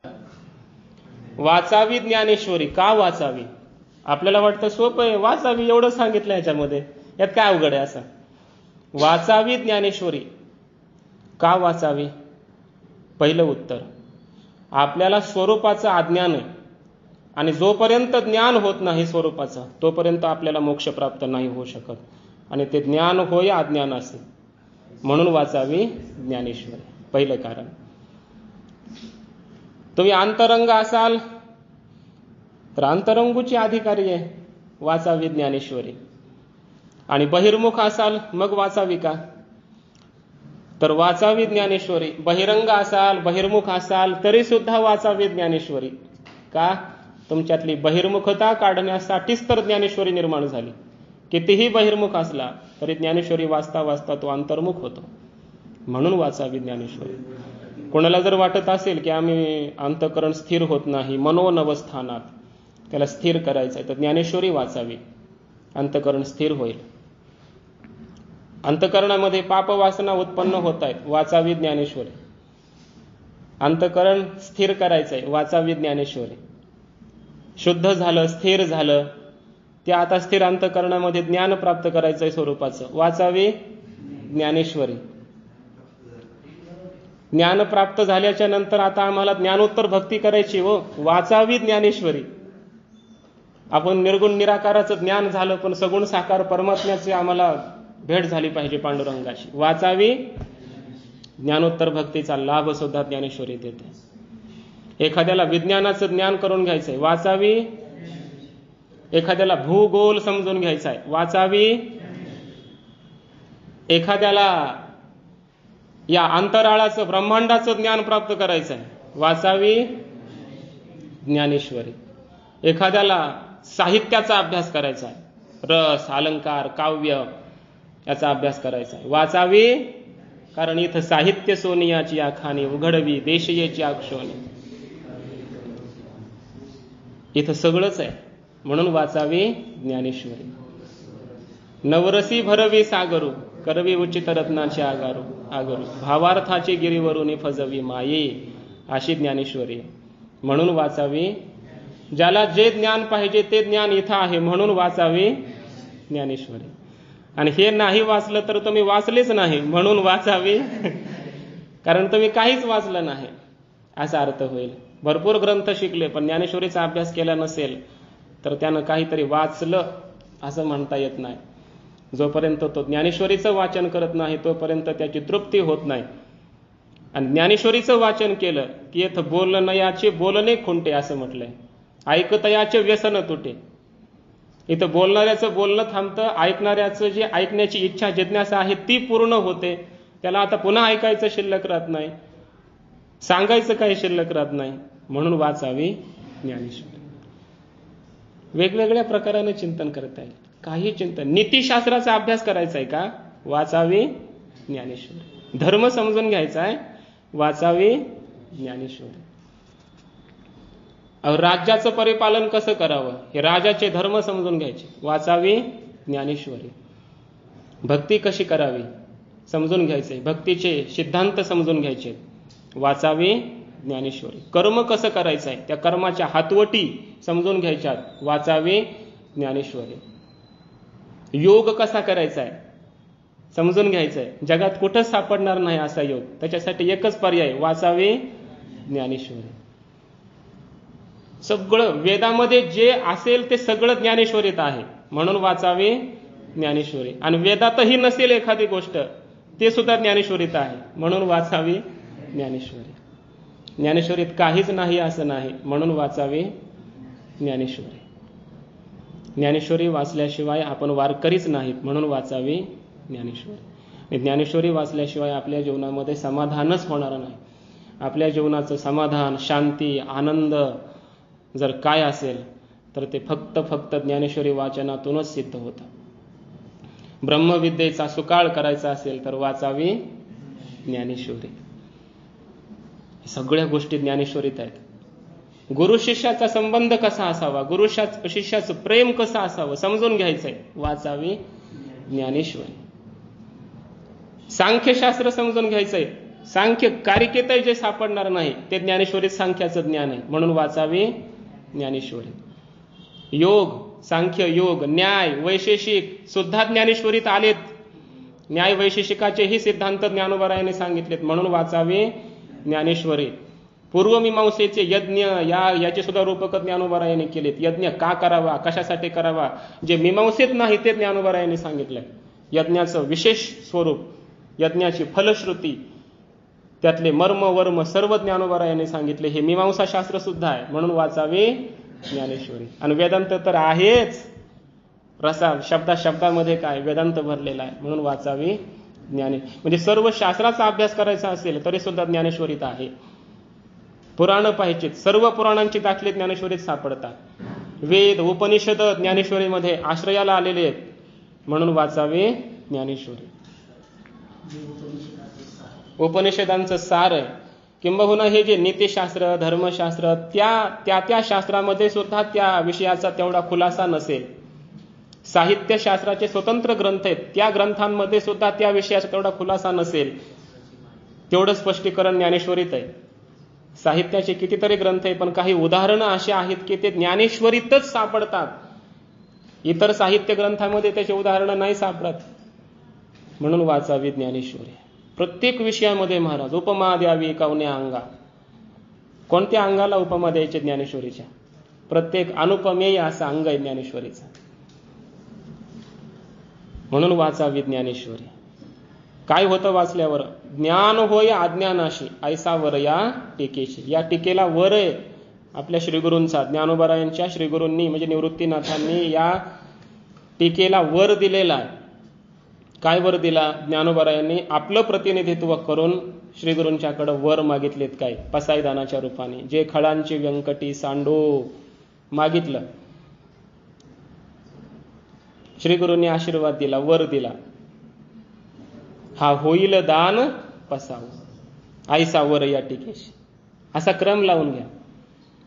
वाचावी ज्ञानेश्वरी. का वाचावी? आपल्याला वाटतं सोपं आहे, वाचावी एवढं सांगितलं याच्यामध्ये, यात काय अवघड आहे असं. वाचावी ज्ञानेश्वरी. का वाचावी? पहिलं उत्तर, आपल्याला स्वरूपाचं अज्ञान आहे आणि जोपर्यंत ज्ञान होत नाही स्वरूपाचं तोपर्यंत आपल्याला मोक्ष प्राप्त नाही होऊ शकत. आणि ते ज्ञान होय अज्ञान असे, म्हणून वाचावी ज्ञानेश्वरी. पहिलं कारण. तुम्ही अंतरंग असाल तर अंतरंगूची अधिकारी आहे, वाचावी ज्ञानेश्वरी. आणि बहिर्मुख असाल मग वाचावी का? तर वाचावी ज्ञानेश्वरी. बहिरंग असाल, बहिर्मुख असाल तरी सुद्धा वाचावी ज्ञानेश्वरी. का? तुमच्यातली बहिर्मुखता काढण्यासाठीच तर ज्ञानेश्वरी निर्माण झाली. कितीही बहिर्मुख असला तरी ज्ञानेश्वरी वाचता वाचता तो अंतर्मुख होतो, म्हणून वाचावी ज्ञानेश्वरी. कोणाला जर वाटत असेल की आम्ही अंतःकरण स्थिर होत नाही मनोनवस्थानात, त्याला स्थिर करायचं आहे तर ज्ञानेश्वरी वाचावी, अंतःकरण स्थिर होईल. अंतःकरणामध्ये पाप वासना उत्पन्न होत आहेत, वाचावी ज्ञानेश्वरी. अंतःकरण स्थिर करायचंय, वाचावी ज्ञानेश्वरी. शुद्ध झालं, स्थिर झालं, ते आता स्थिर अंतःकरणामध्ये ज्ञान प्राप्त करायचंय स्वरूपाचं, वाचावी ज्ञानेश्वरी. ज्ञान प्राप्त झाल्याच्या नंतर आता आम्हाला ज्ञानोत्तर भक्ती करायची, हो, वाचावी ज्ञानेश्वरी. आपण निर्गुण निराकाराचं ज्ञान झालं पण सगुण साकार परमात्म्याची आम्हाला भेट झाली पाहिजे पांडुरंगाशी, वाचावी ज्ञानोत्तर भक्तीचा लाभ सुद्धा ज्ञानेश्वरी देते. एखाद्याला विज्ञानाचं ज्ञान करून घ्यायचंय, वाचावी. एखाद्याला भूगोल समजून घ्यायचा आहे, वाचावी. एखाद्याला या अंतराळाचं ब्रह्मांडाचं ज्ञान प्राप्त करायचं आहे, वाचावी ज्ञानेश्वरी. एखाद्याला साहित्याचा अभ्यास करायचा आहे, रस, अलंकार, काव्य याचा अभ्यास करायचा आहे, वाचावी. कारण इथं साहित्य सोनियाची आखाणी उघडवी देशीयेची आक्षोणी, इथं सगळंच आहे, म्हणून वाचावी ज्ञानेश्वरी. नवरसी भरवी सागरू करवी उचित रत्नाचे आगारू आगरू भावार्थाची गिरीवरून फजवी माये, अशी ज्ञानेश्वरी. म्हणून वाचावी. ज्याला जे ज्ञान पाहिजे ते ज्ञान इथं आहे, म्हणून वाचावी ज्ञानेश्वरी. आणि हे नाही वाचलं तर तुम्ही वाचलेच नाही, म्हणून वाचावी. कारण तुम्ही काहीच वाचलं नाही असा अर्थ होईल. भरपूर ग्रंथ शिकले पण ज्ञानेश्वरीचा अभ्यास केला नसेल तर त्यानं काहीतरी वाचलं असं म्हणता येत नाही. जोपर्यंत तो ज्ञानेश्वरीचं वाचन करत नाही तोपर्यंत त्याची तृप्ती होत नाही. आणि ज्ञानेश्वरीचं वाचन केलं की इथं बोलणयाचे बोलणे खुंटे असं म्हटलंय, ऐकतयाचे व्यसन तुटे. इथं बोलणाऱ्याचं बोलणं थांबतं, ऐकणाऱ्याचं जे ऐकण्याची इच्छा जिज्ञासा आहे ती पूर्ण होते. त्याला आता पुन्हा ऐकायचं शिल्लक राहत नाही, सांगायचं काही शिल्लक राहत नाही, म्हणून वाचावी ज्ञानेश्वरी. वेगवेगळ्या प्रकाराने चिंतन करता येईल, काही चिंतन. नीतिशास्त्राचा अभ्यास करायचा आहे का, वाचावी ज्ञानेश्वरी. धर्म समजून घ्यायचा आहे, वाचावी ज्ञानेश्वरी. राज्याचं परिपालन कसं करावं हे राजाचे धर्म समजून घ्यायचे, वाचावी ज्ञानेश्वरी. भक्ती कशी करावी समजून घ्यायचे, भक्तीचे सिद्धांत समजून घ्यायचे, वाचावी ज्ञानेश्वरी. कर्म कसं करायचं आहे त्या कर्माच्या हातवटी समजून घ्यायच्यात, वाचावी ज्ञानेश्वरी. योग कसा करायचा आहे समजून घ्यायचंय, जगात कुठंच सापडणार नाही असा योग, त्याच्यासाठी एकच पर्याय, वाचावी ज्ञानेश्वरी. सगळं वेदामध्ये जे असेल ते सगळं ज्ञानेश्वरीत आहे, म्हणून वाचावी ज्ञानेश्वरी. आणि वेदातही नसेल एखादी गोष्ट ते सुद्धा ज्ञानेश्वरीत आहे, म्हणून वाचावी ज्ञानेश्वरी. ज्ञानेश्वरीत काहीच नाही असं नाही, म्हणून वाचावी ज्ञानेश्वरी. ज्ञानेश्वरी वाचल्याशिवाय आपण वारकरीच नाहीत, म्हणून वाचावी ज्ञानेश्वरी. ज्ञानेश्वरी वाचल्याशिवाय आपल्या जीवनामध्ये समाधानच होणार नाही. आपल्या जीवनाचं समाधान, शांती, आनंद जर काय असेल तर ते फक्त ज्ञानेश्वरी वाचनातूनच सिद्ध होतं. ब्रह्मविद्येचा सुकाळ करायचा असेल तर वाचावी ज्ञानेश्वरी. सगळ्या गोष्टी ज्ञानेश्वरीत आहेत. गुरु शिष्याचा संबंध कसा असावा, गुरु शिष्याचं प्रेम कसं असावं समजून घ्यायचंय, वाचावी ज्ञानेश्वरी. सांख्यशास्त्र समजून घ्यायचंय, सांख्य कारिकेतही जे सापडणार नाही ते ज्ञानेश्वरीत सांख्याचं ज्ञान आहे, म्हणून वाचावी ज्ञानेश्वरी. योग, सांख्य योग, न्याय, वैशेषिक सुद्धा ज्ञानेश्वरीत आलेत. न्याय वैशेषिकाचेही सिद्धांत ज्ञानोबरायाने सांगितलेत, म्हणून वाचावे ज्ञानेश्वरी. पूर्वमीमांसेचे यज्ञ याचे सुद्धा रूपक ज्ञानोबरायाने केलेत. यज्ञ का करावा, कशासाठी करावा, जे मीमांसेत नाही ते ज्ञानोबरायाने सांगितलंय. यज्ञाचं विशेष स्वरूप, यज्ञाची फलश्रुती, त्यातले मर्म वर्म सर्व ज्ञानोबरायाने सांगितले. हे मीमांसा शास्त्र सुद्धा आहे, म्हणून वाचावे ज्ञानेश्वरी. आणि वेदांत तर आहेच, रसा शब्दामध्ये काय वेदांत भरलेला आहे, म्हणून वाचावी म्हणजे सर्व शास्त्राचा अभ्यास करायचा असेल तरी सुद्धा ज्ञानेश्वरीत आहे. पुराण पाहिजेत, सर्व पुराणांची दाखले ज्ञानेश्वरीत सापडतात. वेद उपनिषद ज्ञानेश्वरीमध्ये आश्रयाला आलेले आहेत, म्हणून वाचावे ज्ञानेश्वरी. उपनिषदांचं सार आहे. किंबहुना हे जे नीतिशास्त्र धर्मशास्त्र त्या शास्त्रामध्ये सुद्धा त्या विषयाचा तेवढा खुलासा नसेल. साहित्यशास्त्राचे स्वतंत्र ग्रंथ आहेत, त्या ग्रंथांमध्ये सुद्धा त्या विषयाचा तेवढा खुलासा नसेल. तेवढं स्पष्टीकरण ज्ञानेश्वरीत आहे. साहित्याचे कितीतरी ग्रंथ आहे, पण काही उदाहरणं अशी आहेत की ते ज्ञानेश्वरीतच सापडतात. इतर साहित्य ग्रंथामध्ये त्याचे उदाहरणं नाही सापडत, म्हणून वाचावी ज्ञानेश्वरी. प्रत्येक विषयामध्ये महाराज उपमा द्यावी कवन्या अंगा. कोणत्या अंगाला उपमा द्यायचे ज्ञानेश्वरीच्या? प्रत्येक अनुपमेय असा अंग आहे ज्ञानेश्वरीचा, म्हणून वाचावी ज्ञानेश्वरी. काय होतं वाचल्यावर? ज्ञान होय अज्ञानाशी ऐसा वर या टीकेशी. या टीकेला वर आहे आपल्या श्रीगुरूंचा, ज्ञानोबरायांच्या श्रीगुरूंनी म्हणजे निवृत्तीनाथांनी या टीकेला वर दिलेला आहे. काय वर दिला? ज्ञानोबरायांनी आपलं प्रतिनिधित्व करून श्रीगुरूंच्याकडे वर मागितलेत. काय? पसायदानाच्या रूपाने जे खळांची व्यंकटी सांडो मागितलं. श्रीगुरूंनी आशीर्वाद दिला, वर दिला. हा होईल दान पसाव ऐसा वर या टीकेशी. असा क्रम लावून घ्या.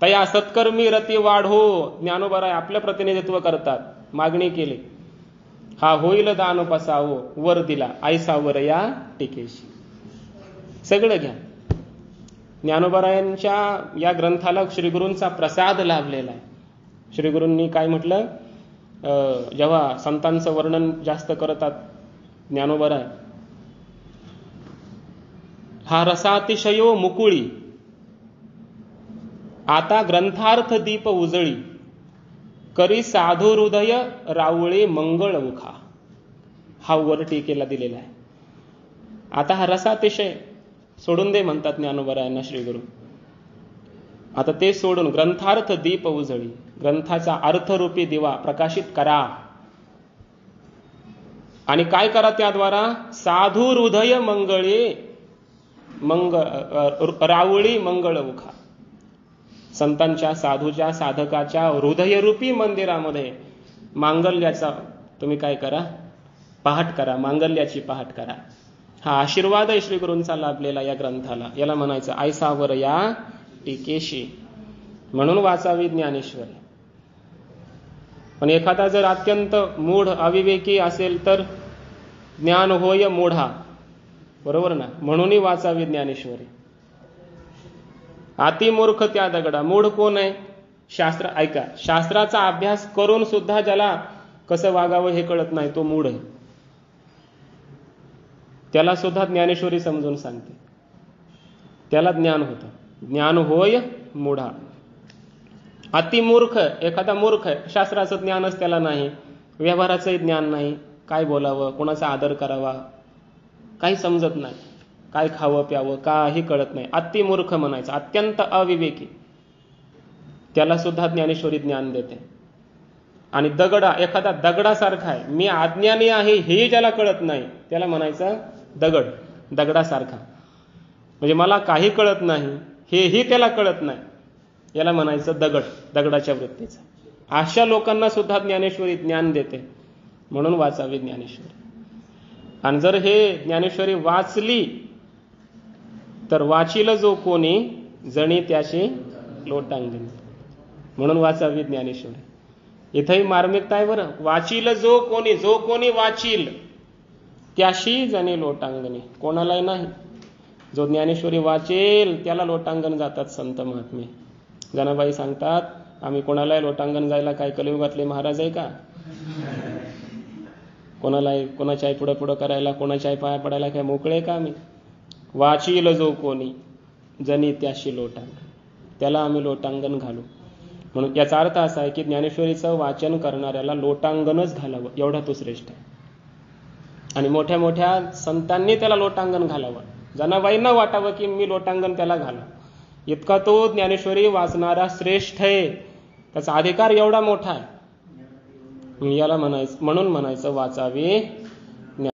तया सत्कर्मी रती वाढो. ज्ञानोबराय आपलं प्रतिनिधित्व करतात, मागणी केली. हा होईल दान पसावो, वर दिला ऐसा वर या टीकेशी. सगळं घ्या. ज्ञानोबरायांच्या या ग्रंथाला श्रीगुरूंचा प्रसाद लाभलेला आहे. श्रीगुरूंनी काय म्हटलं, जेव्हा संतांचं वर्णन जास्त करतात ज्ञानोबराय, हा रसातिशयो मुकुळी आता ग्रंथार्थ दीप उजळी करी साधू हृदय रावळे मंगळ उखा. हा वर टीकेला दिलेला आहे. आता हा रसातिशय सोडून दे म्हणतात ज्ञानोबरायांना श्रीगुरू. आता ते सोडून ग्रंथार्थ दीप उजळी, ग्रंथाचा अर्थरूपी दिवा प्रकाशित करा. आणि काय करा त्याद्वारा? साधू हृदय रावळी मंगळ उखा. संतांच्या साधूच्या साधकाच्या हृदयरूपी मंदिरामध्ये मांगल्याचा तुम्ही काय करा? पहाट करा, मांगल्याची पहाट करा. हा आशीर्वाद आहे श्रीगुरूंचा लाभलेला या ग्रंथाला. याला म्हणायचं ऐसावर या टीकेशी, म्हणून वाचावी ज्ञानेश्वरी. पण एखादा जर अत्यंत मूढ अविवेकी असेल तर ज्ञान होय मूढा, बरोबर ना? म्हणूनही वाचावी ज्ञानेश्वरी. अतिमूर्ख त्या दगडा. मूढ कोण आहे? शास्त्र. ऐका, शास्त्राचा अभ्यास करून सुद्धा ज्याला कसं वागावं हे कळत नाही तो मूढ आहे. त्याला सुद्धा ज्ञानेश्वरी समजून सांगते, त्याला ज्ञान होतं. ज्ञान होय मूढा. अतिमूर्ख एखादा मूर्ख आहे, शास्त्राचं ज्ञानच त्याला नाही, व्यवहाराचंही ज्ञान नाही, काय बोलावं, कोणाचा आदर करावा काही समजत नाही, काय खावं प्यावं काही कळत नाही. अतिमूर्ख म्हणायचं, अत्यंत अविवेकी. त्याला सुद्धा ज्ञानेश्वरी ज्ञान देते. आणि एखादा दगडासारखा आहे, मी अज्ञानी आहे हेही ज्याला कळत नाही त्याला म्हणायचं दगड. दगडासारखा म्हणजे मला काही कळत नाही हेही त्याला कळत नाही, याला म्हणायचं दगड, दगडाच्या वृत्तीचा. अशा लोकांना सुद्धा ज्ञानेश्वरी ज्ञान देते, म्हणून वाचावी ज्ञानेश्वरी. आणि जर हे ज्ञानेश्वरी वाचली तर वाचिल जो कोणी जणी त्याची लोटांगणी, म्हणून वाचावी ज्ञानेश्वरी. इथंही मार्मिकता आहे बरं. वाचिल जो कोणी वाचील त्याशी जणी लोटांगणी. कोणालाही नाही, जो ज्ञानेश्वरी वाचेल त्याला लोटांगण जातात संत महात्मे. जनाबाई सांगतात आम्ही कोणालाही लोटांगण जायला काय कलियुगातले महाराज आहे का? कोणाच्याही पुढं पुढं करायला, कोणाच्याही पाया पडायला काय मोकळे का आम्ही? वाचील जो कोणी जनी त्याशी लोटांगण, त्याला आम्ही लोटांगण घालू. म्हणून याचा अर्थ असा आहे की ज्ञानेश्वरीचं वाचन करणाऱ्याला लोटांगणच घालावं, एवढा तो श्रेष्ठ आहे. आणि मोठ्या मोठ्या संतांनी त्याला लोटांगण घालावं. जनाबाईंना वाटावं की मी लोटांगण त्याला घालावं. इतका तो ज्ञानेश्वरी वाचणारा श्रेष्ठ आहे, त्याचा अधिकार एवढा मोठा आहे. याला म्हणायचं, म्हणून म्हणायचं वाचावी